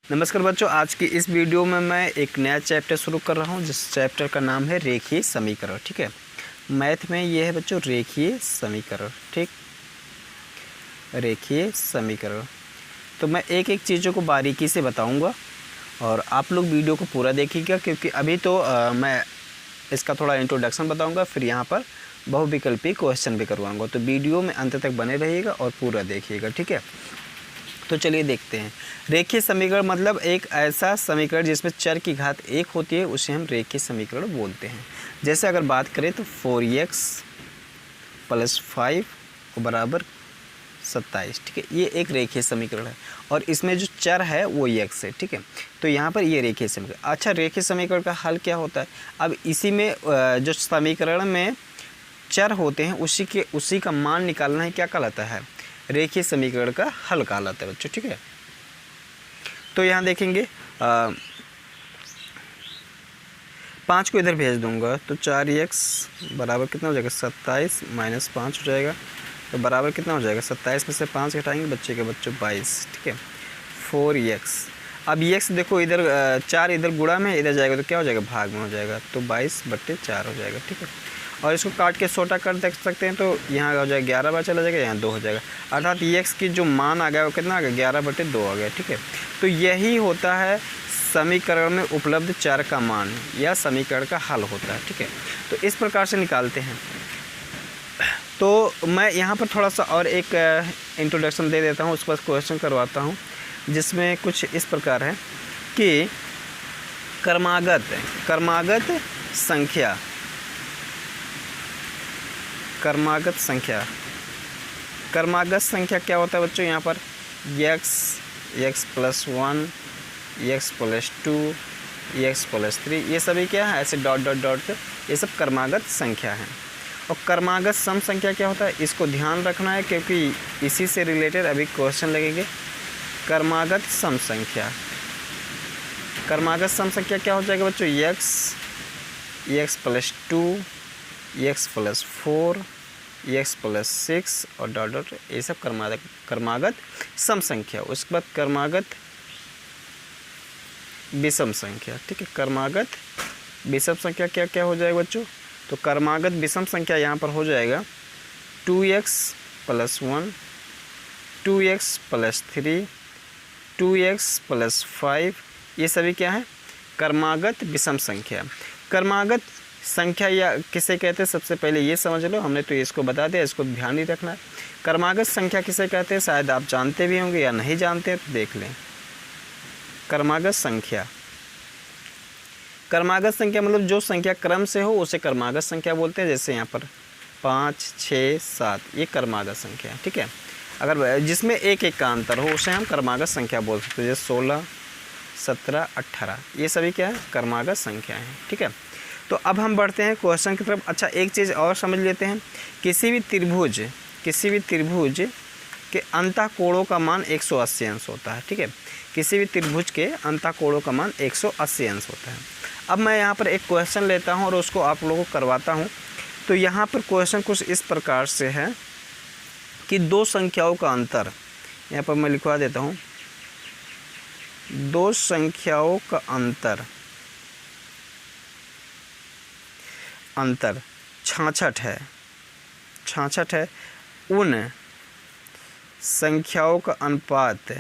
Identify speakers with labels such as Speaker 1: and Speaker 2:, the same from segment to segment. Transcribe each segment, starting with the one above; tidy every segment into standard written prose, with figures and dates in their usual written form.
Speaker 1: नमस्कार बच्चों, आज की इस वीडियो में मैं एक नया चैप्टर शुरू कर रहा हूं जिस चैप्टर का नाम है रेखीय समीकरण। ठीक है, मैथ में ये है बच्चों रेखीय समीकरण। ठीक, रेखीय समीकरण। तो मैं एक एक चीज़ों को बारीकी से बताऊंगा और आप लोग वीडियो को पूरा देखिएगा, क्योंकि अभी तो मैं इसका थोड़ा इंट्रोडक्शन बताऊँगा, फिर यहाँ पर बहुविकल्पी क्वेश्चन भी करवाऊँगा। तो वीडियो में अंत तक बने रहिएगा और पूरा देखिएगा। ठीक है, तो चलिए देखते हैं। रेखीय समीकरण मतलब एक ऐसा समीकरण जिसमें चर की घात 1 होती है, उसे हम रेखीय समीकरण बोलते हैं। जैसे अगर बात करें तो 4x + 5 बराबर 27। ठीक है, ये एक रेखीय समीकरण है और इसमें जो चर है वो x है। ठीक है, तो यहाँ पर ये रेखीय समीकरण। अच्छा, रेखीय समीकरण का हल क्या होता है? अब इसी में जो समीकरण में चर होते हैं उसी का मान निकालना है, क्या कहलाता है? रेखीय समीकरण का हल कहलाता है बच्चों। ठीक है, तो यहाँ देखेंगे 5 को इधर भेज दूंगा तो 4x बराबर कितना हो जाएगा? 27 - 5 हो जाएगा। तो बराबर कितना हो जाएगा? 27 में से 5 घटाएंगे बच्चे 22। ठीक है, 4x। अब x देखो इधर 4 इधर गुणा में इधर जाएगा तो क्या हो जाएगा? भाग में हो जाएगा, तो 22/4 हो जाएगा। ठीक है, और इसको काट के छोटा कर देख सकते हैं, तो यहाँ हो जाएगा 11 बार चला जाएगा, यहाँ 2 हो जाएगा। अर्थात x की जो मान आ गया वो कितना आ गया? 11/2 आ गया। ठीक है, तो यही होता है समीकरण में उपलब्ध चर का मान या समीकरण का हल होता है। ठीक है, तो इस प्रकार से निकालते हैं। तो मैं यहाँ पर थोड़ा सा और एक इंट्रोडक्शन दे देता हूँ, उसके बाद क्वेश्चन करवाता हूँ, जिसमें कुछ इस प्रकार है कि क्रमागत संख्या क्या होता है बच्चों? यहाँ पर x + 1, x + 2, x + 3, ये सभी क्या है? ऐसे डॉट डॉट डॉट, ये सब क्रमागत संख्या है। और क्रमागत सम संख्या क्या होता है? इसको ध्यान रखना है, क्योंकि इसी से रिलेटेड अभी क्वेश्चन लगेंगे। क्रमागत सम संख्या क्या हो जाएगा बच्चों? x + 2, x + 4, x + 6 और डॉट डॉट, ये सब क्रमागत सम संख्या। उसके बाद क्रमागत विषम संख्या। ठीक है, क्रमागत विषम संख्या क्या क्या हो जाएगा बच्चों? तो क्रमागत विषम संख्या यहाँ पर हो जाएगा 2x + 1, 2x + 3, 2x + 5, ये सभी क्या है? क्रमागत विषम संख्या। क्रमागत संख्या या किसे कहते हैं? सबसे पहले ये समझ लो, हमने तो इसको बता दिया, इसको ध्यान नहीं रखना है। क्रमागत संख्या किसे कहते हैं? शायद आप जानते भी होंगे या नहीं जानते हैं, तो देख लें। क्रमागत संख्या मतलब जो संख्या क्रम से हो उसे क्रमागत संख्या बोलते हैं। जैसे यहाँ पर 5, 6, 7, ये क्रमागत संख्या है। ठीक है, अगर जिसमें एक का अंतर हो उसे हम क्रमागत संख्या बोल सकते हैं। जैसे 16, 17, 18, ये सभी क्या है? क्रमागत संख्या है। ठीक है, तो अब हम बढ़ते हैं क्वेश्चन की तरफ। अच्छा, एक चीज़ और समझ लेते हैं। किसी भी त्रिभुज के अंतःकोणों का मान 180 अंश होता है। ठीक है, किसी भी त्रिभुज के अंतःकोणों का मान 180 अंश होता है। अब मैं यहाँ पर एक क्वेश्चन लेता हूँ और उसको आप लोगों को करवाता हूँ। तो यहाँ पर क्वेश्चन कुछ इस प्रकार से है कि दो संख्याओं का अंतर, यहाँ पर मैं लिखवा देता हूँ, दो संख्याओं का अंतर 66 है। उन संख्याओं का अनुपात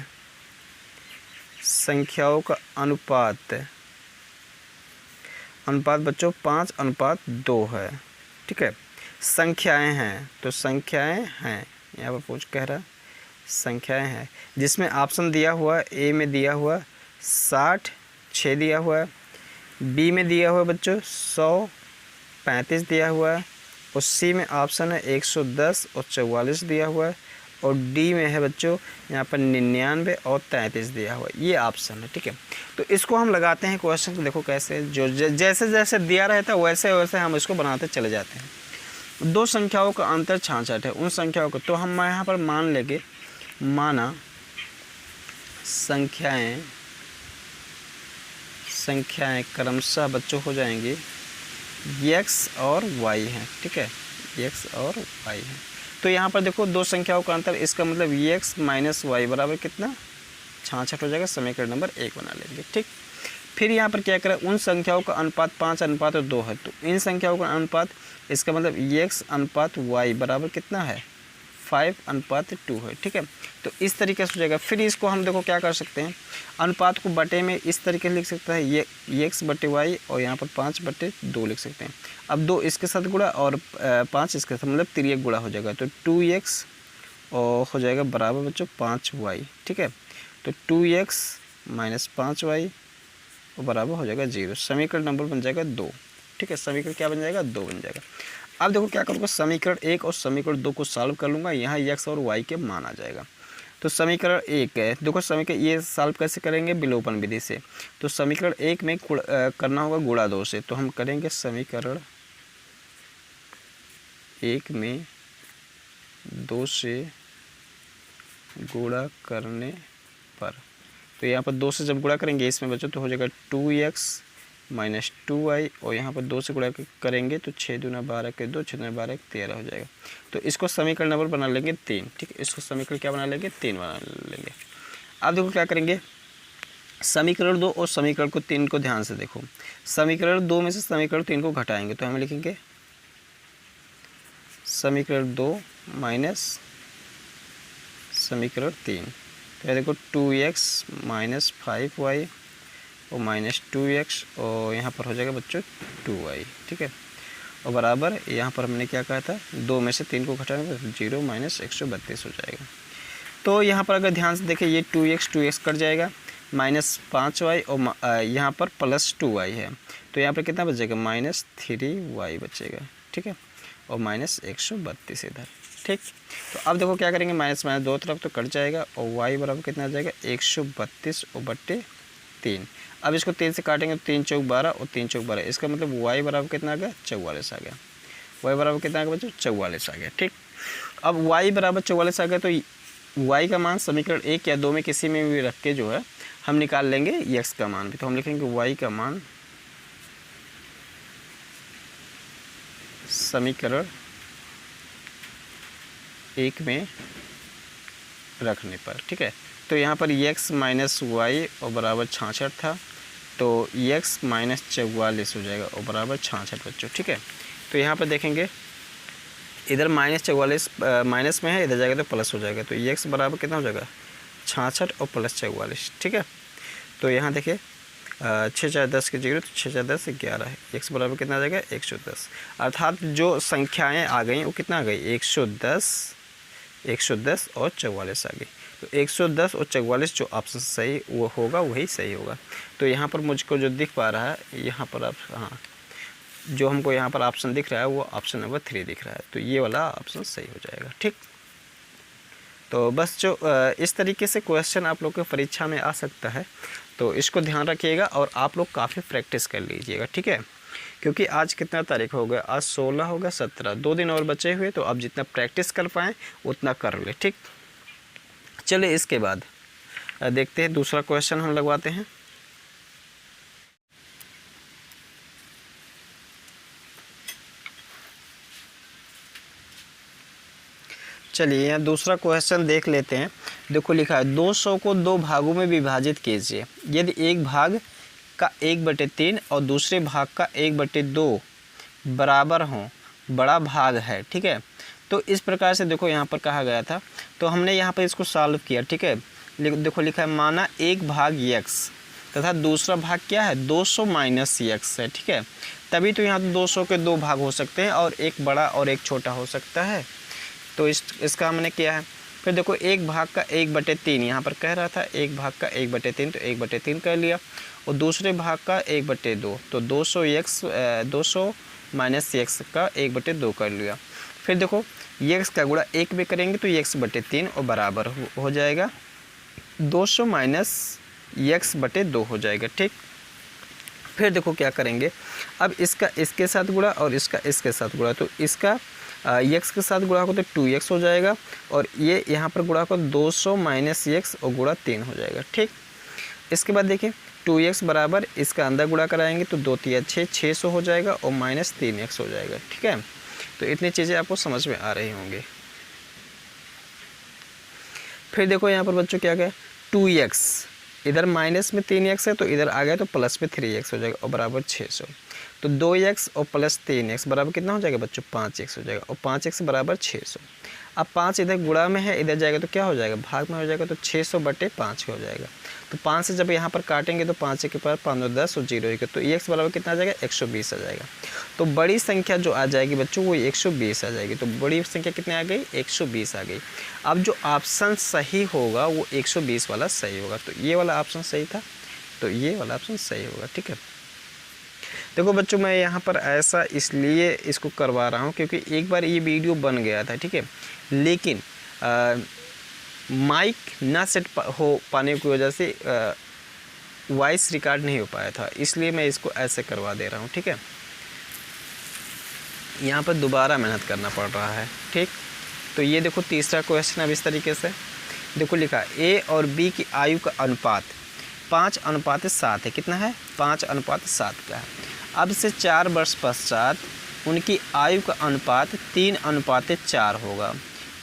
Speaker 1: बच्चों 5:2 है। ठीक है, संख्याएं हैं, तो संख्याएं हैं, यहाँ पर पूछ कह रहा संख्याएं हैं, जिसमें ऑप्शन दिया हुआ है। ए में दिया हुआ 60, 6 दिया हुआ है। बी में दिया हुआ बच्चों 100, 35 दिया हुआ है। और सी में ऑप्शन है 110 और 44 दिया हुआ है। और डी में है बच्चों यहाँ पर 99 और 33 दिया हुआ है। ये ऑप्शन है। ठीक है, तो इसको हम लगाते हैं क्वेश्चन को। देखो कैसे, जो जैसे जैसे दिया रहता है वैसे वैसे हम इसको बनाते चले जाते हैं। दो संख्याओं का अंतर 66 है। उन संख्याओं को तो हम यहाँ पर मान लेंगे, माना संख्याएं क्रमशः बच्चों हो जाएंगी x और y हैं। ठीक है, x और y है। तो यहाँ पर देखो दो संख्याओं का अंतर, इसका मतलब x - y बराबर कितना? 66 हो जाएगा, समीकरण नंबर 1 बना लेंगे। ठीक, फिर यहाँ पर क्या करें, उन संख्याओं का अनुपात 5:2 है, तो इन संख्याओं का अनुपात, इसका मतलब x अनुपात y बराबर कितना है, 5:2 है। ठीक है, तो इस तरीके से हो जाएगा। फिर इसको हम देखो क्या कर सकते हैं, अनुपात को बटे में इस तरीके से लिख सकते हैं, ये x बटे y और यहाँ पर 5/2 लिख सकते हैं। अब 2 इसके साथ गुणा और 5 इसके साथ, मतलब तिर्यक गुणा हो जाएगा, तो 2x और हो जाएगा बराबर बच्चों 5y। ठीक है, तो 2x माइनस 5y और बराबर हो जाएगा 0। समीकरण नंबर बन जाएगा 2। ठीक है, समीकरण क्या बन जाएगा, 2 बन जाएगा। अब देखो क्या करूँगा, समीकरण 1 और समीकरण 2 को सॉल्व कर लूँगा, यहाँ x और y के मान आ जाएगा। तो समीकरण 1 है, देखो समीकरण ये सॉल्व कैसे करेंगे, विलोपन विधि से। तो समीकरण 1 में करना होगा गुणा 2 से, तो हम करेंगे समीकरण 1 में 2 से गुणा करने पर, तो यहाँ पर 2 से जब गुणा करेंगे इसमें बच्चों तो हो जाएगा 2x माइनस 2y और यहाँ पर 2 से गुणा करेंगे तो 6 दूना 12 के 2, 6 दूना 12 13 हो जाएगा। तो इसको समीकरण नंबर बना लेंगे 3। ठीक है, इसको समीकरण क्या बना लेंगे, 3 बना लेंगे। अब देखो क्या करेंगे, समीकरण 2 और समीकरण को 3 को ध्यान से देखो, समीकरण 2 में से समीकरण 3 को घटाएंगे तो हम लिखेंगे समीकरण 2 माइनस समीकरण 3। तो देखो 2x माइनस 5y और माइनस 2x और यहाँ पर हो जाएगा बच्चों 2y। ठीक है, और बराबर यहाँ पर हमने क्या कहा था, 2 में से 3 को घटाएंगे तो 0 माइनस 132 हो जाएगा। तो यहाँ पर अगर ध्यान से देखें, ये 2x कट जाएगा, माइनस 5y और यहाँ पर प्लस 2y है, तो यहाँ पर कितना बचेगा, माइनस 3y बचेगा। ठीक है, और माइनस 132 इधर। ठीक, तो अब देखो क्या करेंगे, माइनस माइनस दो तरफ तो कट जाएगा और y बराबर कितना आ जाएगा, 132 और बट्टे 3। अब इसको 3 से काटेंगे तो 3 चौक 12 और 3 चौक 12, इसका मतलब y बराबर कितना आ गया, 44 आ गया। y बराबर कितना आ गया बच्चों, 44 आ गया। ठीक, अब y बराबर 44 आ गया तो y का मान समीकरण 1 या 2 में किसी में भी रख के जो है हम निकाल लेंगे x का मान भी। तो हम लिखेंगे y का मान समीकरण 1 में रखने पर। ठीक है, तो यहाँ पर x माइनस वाई और बराबर 66 था, तो x माइनस 44 हो जाएगा और बराबर 66 बच्चों। ठीक है, तो यहाँ पर देखेंगे इधर माइनस 44 माइनस में है, इधर जाएगा तो प्लस हो जाएगा, तो x बराबर कितना हो जाएगा, 66 और प्लस 44। ठीक है, तो यहाँ देखिए 6 4 10 के 0, तो 6 4 10 11 है, x बराबर कितना आ जाएगा, 110। अर्थात जो संख्याएँ आ गई वो कितना आ गई, 110 और 44 आ गई। तो 110 और 44 जो ऑप्शन सही वो होगा वही सही होगा। तो यहाँ पर मुझको जो दिख पा रहा है, यहाँ पर आप हाँ जो हमको यहाँ पर ऑप्शन दिख रहा है वो ऑप्शन नंबर 3 दिख रहा है, तो ये वाला ऑप्शन सही हो जाएगा। ठीक, तो बस जो इस तरीके से क्वेश्चन आप लोग के परीक्षा में आ सकता है, तो इसको ध्यान रखिएगा और आप लोग काफ़ी प्रैक्टिस कर लीजिएगा। ठीक है, क्योंकि आज कितना तारीख हो गया, आज 16 हो गया, 17, 2 दिन और बचे हुए, तो आप जितना प्रैक्टिस कर पाएँ उतना कर ले। ठीक, चलिए इसके बाद देखते हैं दूसरा क्वेश्चन हम लगवाते हैं। चलिए यहाँ दूसरा क्वेश्चन देख लेते हैं। देखो लिखा है 200 को 2 भागों में विभाजित कीजिए, यदि एक भाग का 1/3 और दूसरे भाग का 1/2 बराबर हों, बड़ा भाग है। ठीक है, तो इस प्रकार से देखो यहाँ पर कहा गया था, तो हमने यहाँ पर इसको सॉल्व किया। ठीक है, देखो लिखा है माना एक भाग x तथा दूसरा भाग क्या है, 200 माइनस x है। ठीक है, तभी तो यहाँ 200 के 2 भाग हो सकते हैं और एक बड़ा और एक छोटा हो सकता है, तो इसका हमने किया है। फिर देखो एक भाग का 1/3 यहाँ पर कह रहा था, एक भाग का 1/3 तो 1/3 कर लिया, और दूसरे भाग का 1/2 तो 200 माइनस x का 1/2 कर लिया। फिर देखो x का गुणा 1 में करेंगे तो x/3 और बराबर हो जाएगा 200 माइनस x/2 हो जाएगा। ठीक, फिर देखो क्या करेंगे, अब इसका इसके साथ गुणा और इसका इसके साथ गुणा, तो इसका x के साथ गुणा को तो 2x हो जाएगा और ये यहाँ पर गुणा को 200 माइनस x और गुणा 3 हो जाएगा। ठीक, इसके बाद देखिए 2x बराबर इसका अंदर गुणा कराएंगे तो 2 3 6 600 हो जाएगा और माइनस 3x हो जाएगा। ठीक है, तो इतनी चीज़ें आपको समझ में आ रही होंगी। फिर देखो यहाँ पर बच्चों क्या गया, 2x, इधर माइनस में 3x है तो इधर आ गया तो प्लस में 3x हो जाएगा और बराबर 600। तो 2x और प्लस 3x बराबर कितना हो जाएगा बच्चों 5x हो जाएगा और 5x बराबर 600। अब 5 इधर गुणा में है, इधर जाएगा तो क्या हो जाएगा भाग में हो जाएगा, तो 600/5 हो जाएगा। तो 5 से जब यहाँ पर काटेंगे तो 5 के पास 5 10 और 0 1, तो x बराबर कितना आ जाएगा 120 आ जाएगा। तो बड़ी संख्या जो आ जाएगी बच्चों वो 120 आ जाएगी। तो बड़ी संख्या कितने आ गई 120 आ गई। अब जो ऑप्शन सही होगा वो 120 वाला सही होगा। तो ये वाला ऑप्शन सही था, तो ये वाला ऑप्शन सही होगा। ठीक है, देखो बच्चों मैं यहाँ पर ऐसा इसलिए इसको करवा रहा हूँ क्योंकि एक बार ये वीडियो बन गया था, ठीक है, लेकिन माइक ना सेट हो पाने की वजह से वॉइस रिकॉर्ड नहीं हो पाया था, इसलिए मैं इसको ऐसे करवा दे रहा हूँ। ठीक है, यहाँ पर दोबारा मेहनत करना पड़ रहा है। ठीक, तो ये देखो तीसरा क्वेश्चन अब इस तरीके से देखो लिखा, ए और बी की आयु का अनुपात 5:7 है। कितना है 5:7 का है। अब से 4 वर्ष पश्चात उनकी आयु का अनुपात 3:4 होगा,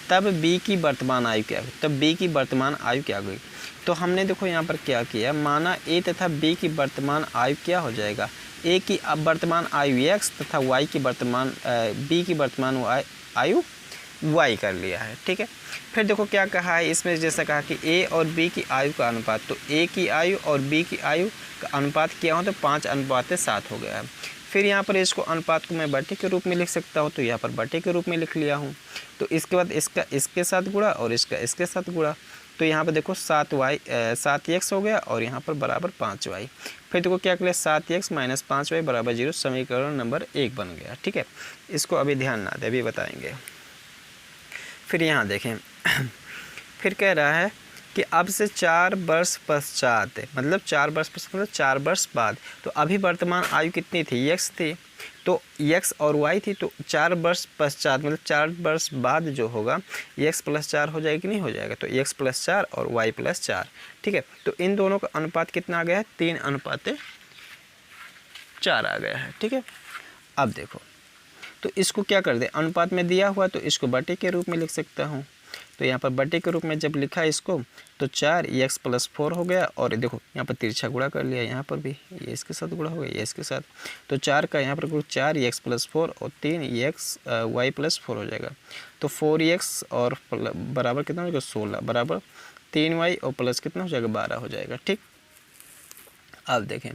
Speaker 1: तब बी की वर्तमान आयु क्या होगी, तब बी की वर्तमान आयु क्या होगी। तो हमने देखो यहाँ पर क्या किया, माना ए तथा बी की वर्तमान आयु क्या हो जाएगा, ए की अब वर्तमान आयु x तथा y की वर्तमान बी की वर्तमान आयु y कर लिया है। ठीक है, फिर देखो क्या कहा है इसमें, जैसा कहा कि a और b की आयु का अनुपात, तो a की आयु और b की आयु का अनुपात क्या हो, तो 5:7 हो गया है। फिर यहाँ पर इसको अनुपात को मैं बटे के रूप में लिख सकता हूँ, तो यहाँ पर बटे के रूप में लिख लिया हूँ। तो इसके बाद इसका इसके साथ गुणा और इसका इसके साथ गुणा, तो यहाँ पर देखो 7x हो गया और यहाँ पर बराबर 5y। फिर देखो क्या करें 7x - 5y बराबर 0, समीकरण नंबर 1 बन गया। ठीक है, इसको अभी ध्यान ना दे, अभी बताएंगे। फिर यहाँ देखें फिर कह रहा है कि अब से 4 वर्ष पश्चात, मतलब 4 वर्ष पश्चात मतलब 4 वर्ष बाद, तो अभी वर्तमान आयु कितनी थी x थी, तो x और y थी, तो 4 वर्ष पश्चात मतलब 4 वर्ष बाद जो होगा x + 4 हो जाएगा कि नहीं हो जाएगा, तो x + 4 और y + 4। ठीक है, तो इन दोनों का अनुपात कितना आ गया है 3:4 आ गया है। ठीक है, अब देखो तो इसको क्या कर दे, अनुपात में दिया हुआ तो इसको बटे के रूप में लिख सकता हूँ। तो यहाँ पर बटे के रूप में जब लिखा इसको तो 4x + 4 हो गया, और देखो यहाँ पर तिरछा गुणा कर लिया, यहाँ पर भी ये इसके साथ गुणा हो गया, ये इसके साथ, तो 4 का यहाँ पर 4x + 4 और 3x y + 4 हो जाएगा। तो 4x और बराबर कितना हो जाएगा 16 बराबर 3y और प्लस कितना हो जाएगा 12 हो जाएगा। ठीक, अब देखें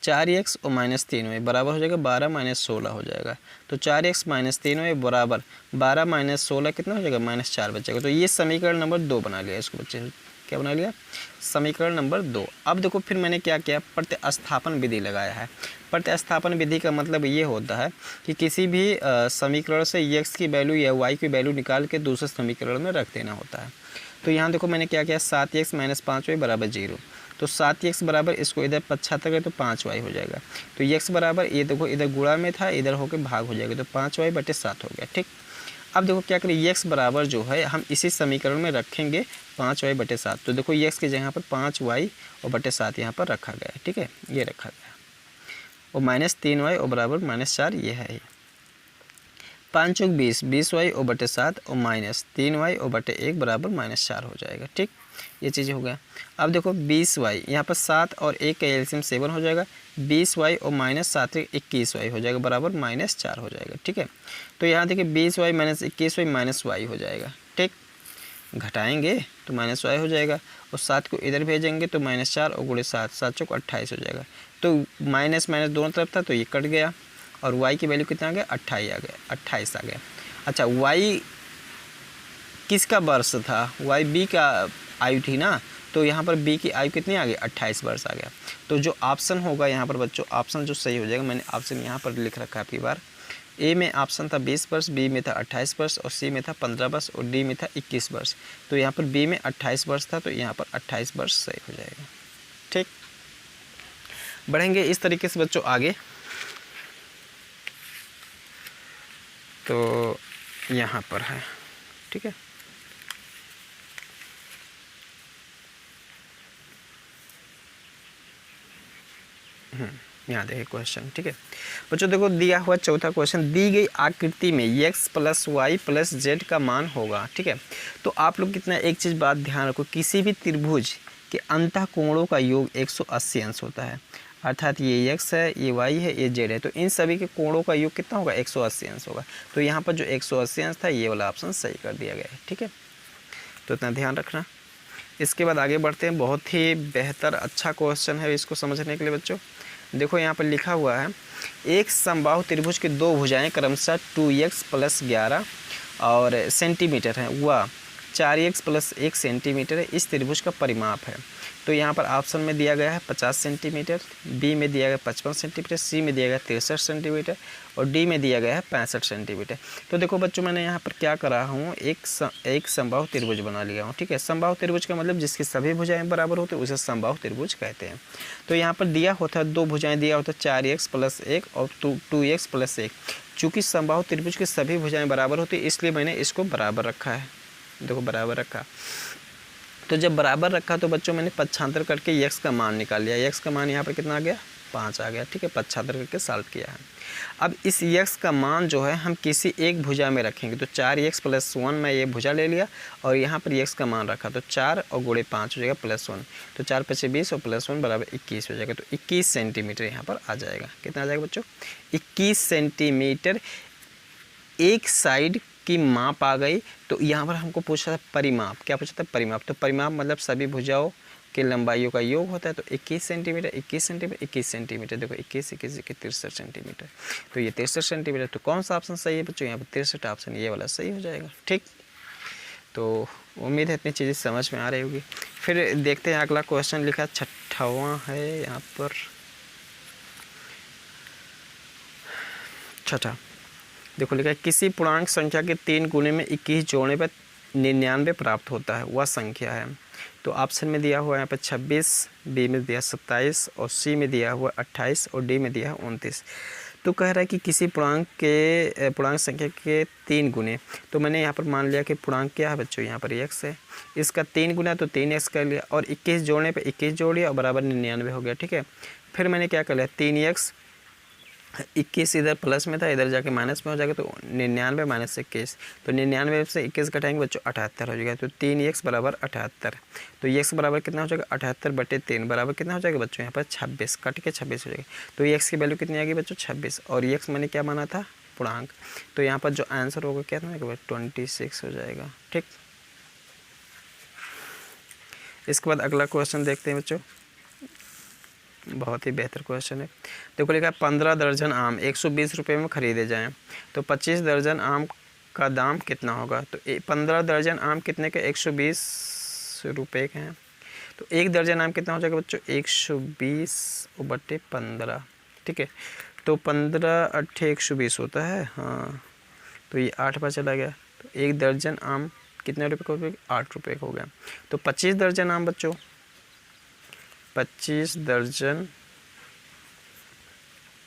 Speaker 1: 4x और -3y बराबर हो जाएगा 12 - 16 हो जाएगा। तो 4x - 3y बराबर 12 - 16 कितना हो जाएगा -4 बचेगा। तो ये समीकरण नंबर 2 बना लिया इसको बच्चे, क्या बना लिया समीकरण नंबर 2। अब देखो फिर मैंने क्या किया, प्रतिस्थापन विधि लगाया है। प्रतिस्थापन विधि का मतलब ये होता है कि किसी भी समीकरण से x की वैल्यू या y की वैल्यू निकाल के दूसरे समीकरण में रख देना होता है। तो यहाँ देखो मैंने क्या किया 7x - 5y बराबर 0, तो 7x बराबर इसको इधर 75 है तो 5y हो जाएगा। तो x बराबर ये देखो इधर गुणा में था, इधर होकर भाग हो जाएगा, तो 5y/7 हो गया। ठीक, अब देखो क्या करें x बराबर जो है हम इसी समीकरण में रखेंगे 5y/7। तो देखो x की जगह पर 5y और बटे 7 यहाँ पर रखा गया है। ठीक है, ये रखा गया और -3y और बराबर -4 ये है। 5 × 20 20y और बटे 7 और -3y और बटे 1 बराबर -4 हो जाएगा। ठीक, ये चीज़ हो गया। अब देखो 20y यहाँ पर 7 और 1 का एलसीएम 7 हो जाएगा, 20y और -7 21y हो जाएगा बराबर -4 हो जाएगा। ठीक है, तो यहाँ देखिए 20y - 21y -y हो जाएगा। ठीक, घटाएंगे तो -y हो जाएगा और 7 को इधर भेजेंगे तो -4 और गुणे 7 7 चौक 28 हो जाएगा। तो माइनस दोनों तरफ था तो ये कट गया और y की वैल्यू कितना आ गया 28 आ गया। अच्छा, y किसका वर्ष था, y b का आयु थी ना, तो यहाँ पर b की आयु कितनी आ गई 28 वर्ष आ गया। तो जो ऑप्शन होगा यहाँ पर बच्चों, ऑप्शन जो सही हो जाएगा, मैंने ऑप्शन यहाँ पर लिख रखा है आपकी बार, ए में ऑप्शन था 20 वर्ष, बी में था 28 वर्ष और सी में था 15 वर्ष और डी में था 21 वर्ष। तो यहाँ पर बी में 28 वर्ष था तो यहाँ पर 28 वर्ष सही हो जाएगा। ठीक, बढ़ेंगे इस तरीके से बच्चों आगे। तो यहाँ पर है, ठीक है, यहाँ देखिए क्वेश्चन। ठीक है बच्चों, देखो दिया हुआ चौथा क्वेश्चन, दी गई आकृति में x + y + z का मान होगा। ठीक है, तो आप लोग कितना एक चीज़ बात ध्यान रखो, किसी भी त्रिभुज कि अंतः कोणों का योग 180 अंश होता है। अर्थात ये x है, ये y है, ये z है, तो इन सभी के कोणों का योग कितना होगा? 180 अंश होगा। तो यहाँ पर जो 180 अंश था ये वाला ऑप्शन सही कर दिया गया है। ठीक है, तो इतना ध्यान रखना। इसके बाद आगे बढ़ते हैं। बहुत ही बेहतर अच्छा क्वेश्चन है इसको समझने के लिए बच्चों। देखो यहाँ पर लिखा हुआ है, एक समबाहु त्रिभुज की दो भुजाएं क्रमशः 2x + 11 और सेंटीमीटर है, वह 4x + 1 सेंटीमीटर है, इस त्रिभुज का परिमाप है। तो यहाँ पर ऑप्शन में दिया गया है 50 सेंटीमीटर, बी में दिया गया 55 सेंटीमीटर, सी में दिया गया 63 सेंटीमीटर और डी में दिया गया है 65 सेंटीमीटर। तो देखो बच्चों, मैंने यहाँ पर क्या करा हूँ, एक समबाहु त्रिभुज बना लिया हूँ। ठीक है, समबाहु त्रिभुज का मतलब जिसकी सभी भुजाएं बराबर होते हैं उसे समबाहु त्रिभुज कहते हैं। तो यहाँ पर दिया होता है दो भुजाएं, दिया होता है 4x + 1 और 2x + 1। चूँकि समबाहु त्रिभुज की सभी भुजाएं बराबर होती है इसलिए मैंने इसको बराबर रखा है। देखो बराबर रखा, तो जब बराबर रखा तो बच्चों मैंने पक्षांतर करके x का मान निकाल लिया। x का मान यहाँ पर कितना आ गया? 5 आ गया। ठीक है, पक्षांतर करके सॉल्व किया है। अब इस x का मान जो है हम किसी एक भुजा में रखेंगे। तो 4x + 1 मैं ये भुजा ले लिया और यहाँ पर x का मान रखा, तो 4 और गुणे 5 हो जाएगा +1, तो 4 × 5 = 20 और +1 = 21 हो जाएगा। तो 21 सेंटीमीटर यहाँ पर आ जाएगा। कितना आ जाएगा बच्चों? 21 सेंटीमीटर एक साइड की माप आ गई। तो यहाँ पर हमको पूछा था परिमाप। क्या पूछा था? परिमाप। तो परिमाप मतलब सभी भुजाओं की लंबाइयों का योग होता है। तो 21 सेंटीमीटर 21 सेंटीमीटर 21 सेंटीमीटर, देखो 21 21 63 सेंटीमीटर। तो ये 63 सेंटीमीटर। तो कौन सा ऑप्शन सही है बच्चों? यहाँ पर 63 ऑप्शन ये वाला सही हो जाएगा। ठीक, तो उम्मीद है इतनी चीज़ें समझ में आ रही होगी। फिर देखते हैं अगला क्वेश्चन लिखा 6वां है यहाँ पर। 6ठा देखो लिखा है, किसी पूर्णांक संख्या के 3 गुणे में 21 जोड़ने पर 99 प्राप्त होता है, वह संख्या है। तो ऑप्शन में दिया हुआ है यहाँ पर 26, बी में दिया 27 और सी में दिया हुआ 28 और डी में दिया है 29। तो कह रहा है कि किसी पूर्णांक संख्या के 3 गुणे। तो मैंने यहाँ पर मान लिया कि पूर्णांक क्या है बच्चों? यहाँ पर x है, इसका 3 गुना तो 3x कर लिया और 21 जोड़ने पर 21 जोड़ लिया और बराबर 99 हो गया। ठीक है, फिर मैंने क्या कर लिया, 3x 21 इधर प्लस में था, इधर जाके माइनस में हो जाएगा। तो 99 - 21, तो 99 से 21 घटाएंगे बच्चों 78 हो जाएगा। तो 3x = 78। तो x बराबर कितना हो जाएगा? 78/3 बराबर कितना हो जाएगा बच्चों? यहाँ पर 26, कट के 26 हो जाएगा। तो x की वैल्यू कितनी आ गई बच्चों? 26, और x मैंने क्या माना था? पूर्णांक। तो यहाँ पर जो आंसर होगा क्या था? 26 हो जाएगा। ठीक, इसके बाद अगला क्वेश्चन देखते हैं बच्चों। बहुत ही बेहतर क्वेश्चन है। देखो लिखा है, 15 दर्जन आम 120 रुपये में ख़रीदे जाएं तो 25 दर्जन आम का दाम कितना होगा? तो 15 दर्जन आम कितने के? 120 रुपये के हैं। तो एक दर्जन आम कितना हो जाएगा बच्चों? 120/15। ठीक है, तो 15 × 8 = 120 होता है। हाँ, तो ये 8 पर चला गया। तो एक दर्जन आम कितने रुपये का हो गया? 8 रुपये का हो गया। तो 25 दर्जन आम बच्चों, 25 दर्जन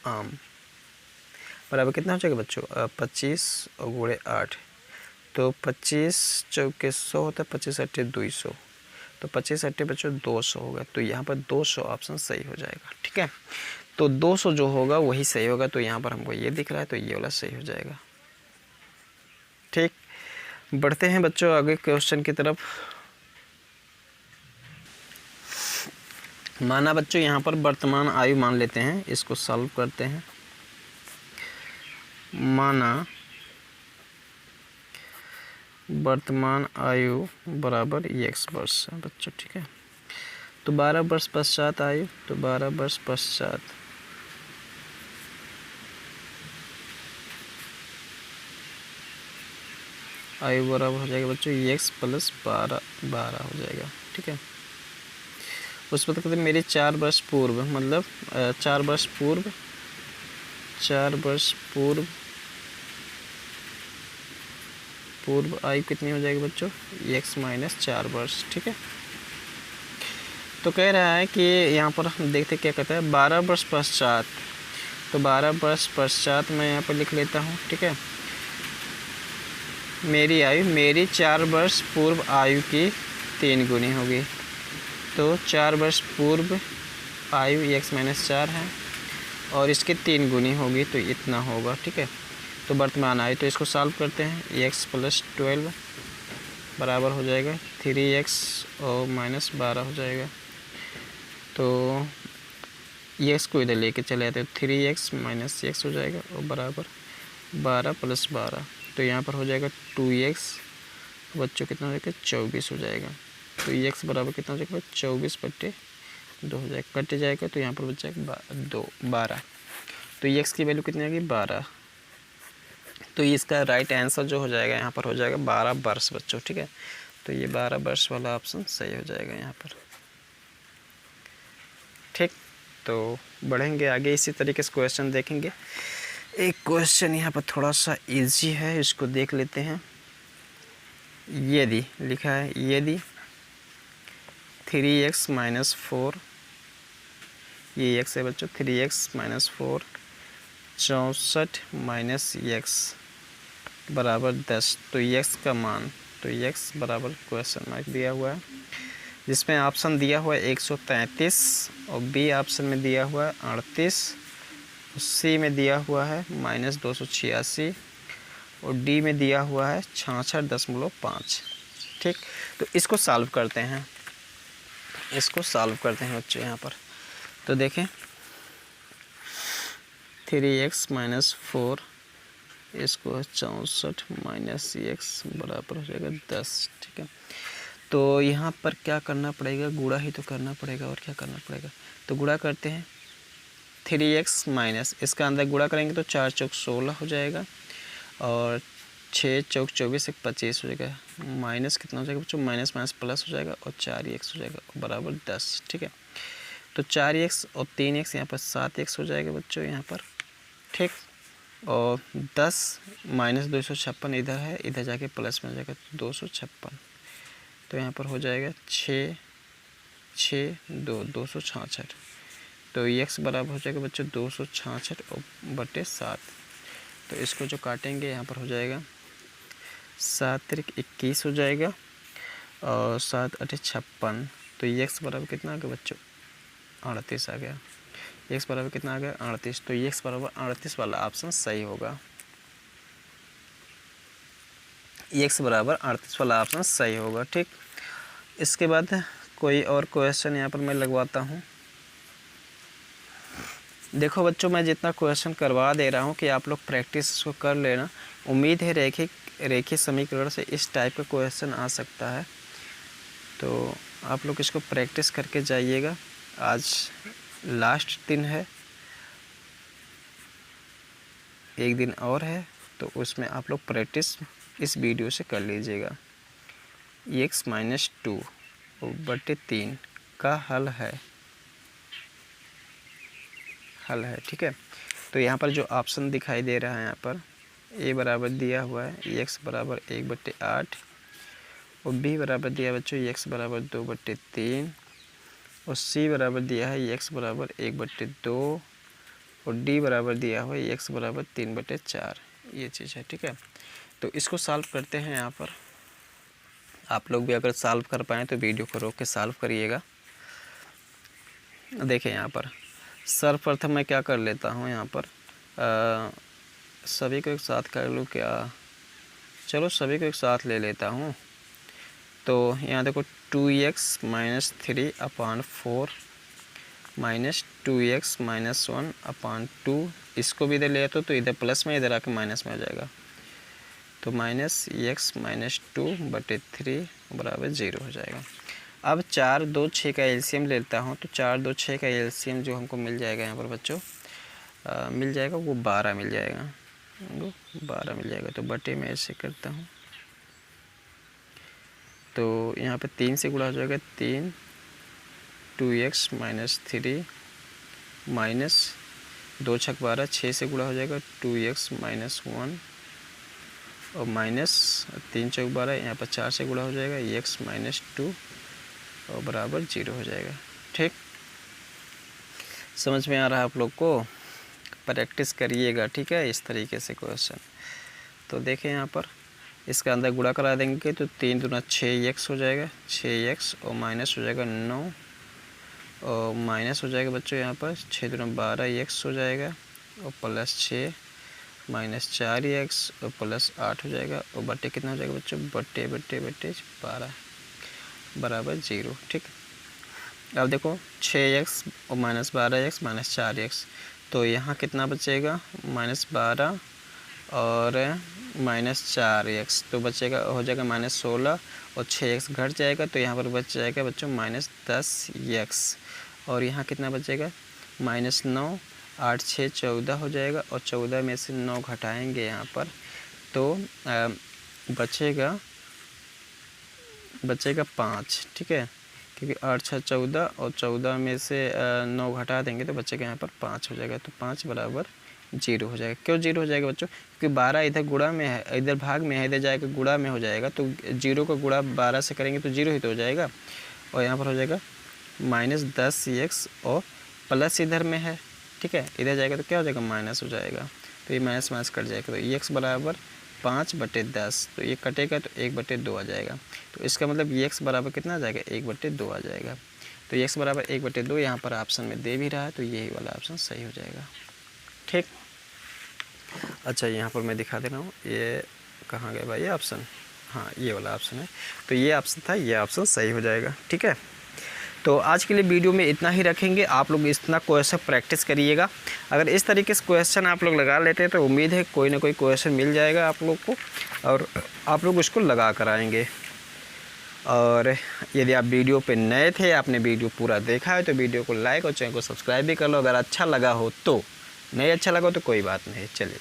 Speaker 1: आम बराबर कितना हो जाएगा बच्चों? 25 और गुणे 8, तो 25 चौके 100 होता है, 25 × 8 = 200, तो 25 × 8 बच्चों 200 होगा। तो यहाँ पर 200 ऑप्शन सही हो जाएगा। ठीक है, तो 200 जो होगा वही सही होगा। तो यहाँ पर हमको ये दिख रहा है, तो ये वाला सही हो जाएगा। ठीक, बढ़ते हैं बच्चों आगे क्वेश्चन की तरफ। माना बच्चों यहाँ पर वर्तमान आयु मान लेते हैं, इसको सॉल्व करते हैं। माना वर्तमान आयु बराबर x वर्ष है बच्चों। ठीक है, तो 12 वर्ष पश्चात आयु, तो 12 वर्ष पश्चात आयु बराबर हो जाएगा बच्चों x + 12 हो जाएगा। ठीक है, उस पर कहते हैं मेरे 4 वर्ष पूर्व, मतलब 4 वर्ष पूर्व आयु कितनी हो जाएगी बच्चों? x - 4 वर्ष। ठीक है, तो कह रहा है कि यहाँ पर हम देखते क्या कहता है, 12 वर्ष पश्चात। तो 12 वर्ष पश्चात मैं यहाँ पर लिख लेता हूँ। ठीक है, मेरी आयु मेरी 4 वर्ष पूर्व आयु की 3 गुनी होगी। तो 4 वर्ष पूर्व आयु x - 4 है और इसके 3 गुनी होगी, तो इतना होगा। ठीक है, तो वर्तमान आयु, तो इसको सॉल्व करते हैं। x + 12 बराबर हो जाएगा 3x और -12 हो जाएगा। तो x को इधर लेके चले आते हैं, 3x - x हो जाएगा और बराबर 12 + 12। तो यहाँ पर हो जाएगा 2x, बच्चों कितना हो जाएगा 24 हो जाएगा। तो x बराबर कितना हो जाएगा 24/2 हो जाएगा, कट जाएगा तो यहाँ पर बच जाएगा 12। तो x की वैल्यू कितनी आएगी 12। तो इसका राइट आंसर जो हो जाएगा यहाँ पर हो जाएगा 12 वर्ष बच्चों, ठीक है। तो ये 12 वर्ष वाला ऑप्शन सही हो जाएगा यहाँ पर, ठीक। तो बढ़ेंगे आगे, इसी तरीके से क्वेश्चन देखेंगे। एक क्वेश्चन यहाँ पर थोड़ा सा इजी है, इसको देख लेते हैं। यदि लिखा है, यदि 3x - 4, ये x है बच्चों, 3x - 4 64 - x बराबर 10, तो x का मान, तो x बराबर क्वेश्चन मार्क दिया हुआ है, जिसमें ऑप्शन दिया हुआ है 133 और बी ऑप्शन में दिया हुआ है 38, सी में दिया हुआ है -286 और डी में दिया हुआ है 66.5, ठीक। तो इसको सॉल्व करते हैं, इसको सॉल्व करते हैं बच्चों यहाँ पर। तो देखें 3x - 4, इसको 64 - x बराबर हो जाएगा 10, ठीक है। तो यहाँ पर क्या करना पड़ेगा, गुणा ही तो करना पड़ेगा, और क्या करना पड़ेगा। तो गुणा करते हैं, 3x माइनस, इसका अंदर गुणा करेंगे तो 4 चौक 16 हो जाएगा और 6 चौक 24 1 25 हो जाएगा, माइनस कितना हो जाएगा बच्चों, माइनस माइनस प्लस हो जाएगा और 4x हो जाएगा बराबर 10, ठीक है। तो 4x और 3x यहाँ पर 7x हो जाएगा बच्चों यहाँ पर, ठीक। और 10 - 256 इधर है, इधर जाके प्लस में हो जाएगा 256, तो यहाँ पर हो जाएगा 6 6 2 266। तो x बराबर हो जाएगा बच्चों 266 और बटे 7। तो इसको जो काटेंगे यहाँ पर हो जाएगा 7 त्रिक 21 हो जाएगा और 7 8 56। तो x बराबर कितना आ गया बच्चों 38 आ गया। x बराबर कितना आ गया 38। तो x बराबर 38 वाला ऑप्शन सही होगा। x बराबर 38 वाला ऑप्शन सही होगा, ठीक। इसके बाद कोई और क्वेश्चन यहाँ पर मैं लगवाता हूँ। देखो बच्चों, मैं जितना क्वेश्चन करवा दे रहा हूँ कि आप लोग प्रैक्टिस इसको कर लेना। उम्मीद है रेखीय समीकरण से इस टाइप का क्वेश्चन आ सकता है, तो आप लोग इसको प्रैक्टिस करके जाइएगा। आज लास्ट दिन है, एक दिन और है, तो उसमें आप लोग प्रैक्टिस इस वीडियो से कर लीजिएगा। x - 2 बटे 3 का हल है, ठीक है। तो यहाँ पर जो ऑप्शन दिखाई दे रहा है, यहाँ पर a बराबर दिया हुआ है x बराबर 1/8 और b बराबर दिया बच्चों x बराबर 2/3 और c बराबर दिया है x बराबर 1/2 और d बराबर दिया हुआ है x बराबर 3/4, ये चीज़ है, ठीक है। तो इसको सॉल्व करते हैं। यहाँ पर आप लोग भी अगर सॉल्व कर पाएँ तो वीडियो को रोक के सॉल्व करिएगा। देखें यहाँ पर सर्वप्रथम मैं क्या कर लेता हूँ, यहाँ पर सभी को एक साथ कर लूँ क्या, चलो सभी को एक साथ ले लेता हूँ। तो यहाँ देखो 2x - 3/4 -2x - 1/2, इसको भी इधर ले तो इधर प्लस में, इधर आके माइनस में हो जाएगा। तो -x - 2/3 बराबर 0 हो जाएगा। अब 4 2 6 का एलसीएम लेता हूँ, तो 4 2 6 का एलसीएम जो हमको मिल जाएगा यहाँ पर बच्चों, मिल जाएगा वो 12 मिल जाएगा, वो 12 मिल जाएगा। तो बटे में ऐसे करता हूँ, तो यहाँ पे 3 से गुणा हो जाएगा 3, 2x - 3 माइनस 2 छक 12, 6 से गुणा हो जाएगा 2x - 1 और माइनस 3 चौक 12, यहाँ पर 4 से गुणा हो जाएगा x - 2 और बराबर 0 हो जाएगा, ठीक। समझ में आ रहा है आप लोग को, प्रैक्टिस करिएगा, ठीक है, इस तरीके से क्वेश्चन। तो देखें यहाँ पर इसका अंदर गुणा करा देंगे तो 3 दूना 6x हो जाएगा, 6x और माइनस हो जाएगा 9 और माइनस हो जाएगा बच्चों यहाँ पर 6 दूना 12x हो जाएगा और प्लस 6 -4x और +8 हो जाएगा और बटे कितना हो जाएगा बच्चों, बटे 12 बराबर 0। ठीक, अब देखो 6x और -12x -4x, तो यहाँ कितना बचेगा, -12 और -4x, तो बचेगा हो जाएगा -16 और 6x घट जाएगा, तो यहाँ पर बच जाएगा बच्चों -10x और यहाँ कितना बचेगा, -9, 8 6 14 हो जाएगा और 14 में से 9 घटाएंगे यहाँ पर, तो बचेगा 5। ठीक है, क्योंकि 8 6 14 और 14 में से 9 घटा देंगे तो बचेगा यहाँ पर 5 हो जाएगा, तो 5 बराबर 0 हो जाएगा। क्यों 0 हो जाएगा बच्चों, क्योंकि 12 इधर गुणा में है, इधर भाग में है, इधर जाएगा गुणा में हो जाएगा, तो 0 का गुणा 12 से करेंगे तो 0 ही तो हो जाएगा और यहाँ पर हो जाएगा -10x और प्लस इधर में है। ठीक है, इधर जाएगा तो क्या हो जाएगा, माइनस हो जाएगा, तो ये माइनस माइनस कट जाएगा, तो x बराबर 5/10, तो ये कटेगा तो 1/2 आ जाएगा, तो इसका मतलब x बराबर कितना आ जाएगा, 1/2 आ जाएगा, तो x बराबर 1/2 यहाँ पर ऑप्शन में दे भी रहा है, तो यही वाला ऑप्शन सही हो जाएगा। ठीक, अच्छा यहाँ पर मैं दिखा दे रहा हूँ, ये कहाँ गया भाई ये ऑप्शन, हाँ ये वाला ऑप्शन है, तो ये ऑप्शन था, ये ऑप्शन सही हो जाएगा। ठीक है, तो आज के लिए वीडियो में इतना ही रखेंगे, आप लोग इतना क्वेश्चन प्रैक्टिस करिएगा। अगर इस तरीके से क्वेश्चन आप लोग लगा लेते हैं तो उम्मीद है कोई ना कोई क्वेश्चन मिल जाएगा आप लोग को और आप लोग उसको लगा कर आएंगे। और यदि आप वीडियो पे नए थे, आपने वीडियो पूरा देखा है तो वीडियो को लाइक और चैनल को सब्सक्राइब भी कर लो। अगर अच्छा लगा हो तो, नहीं अच्छा लगा हो तो कोई बात नहीं, चलिए।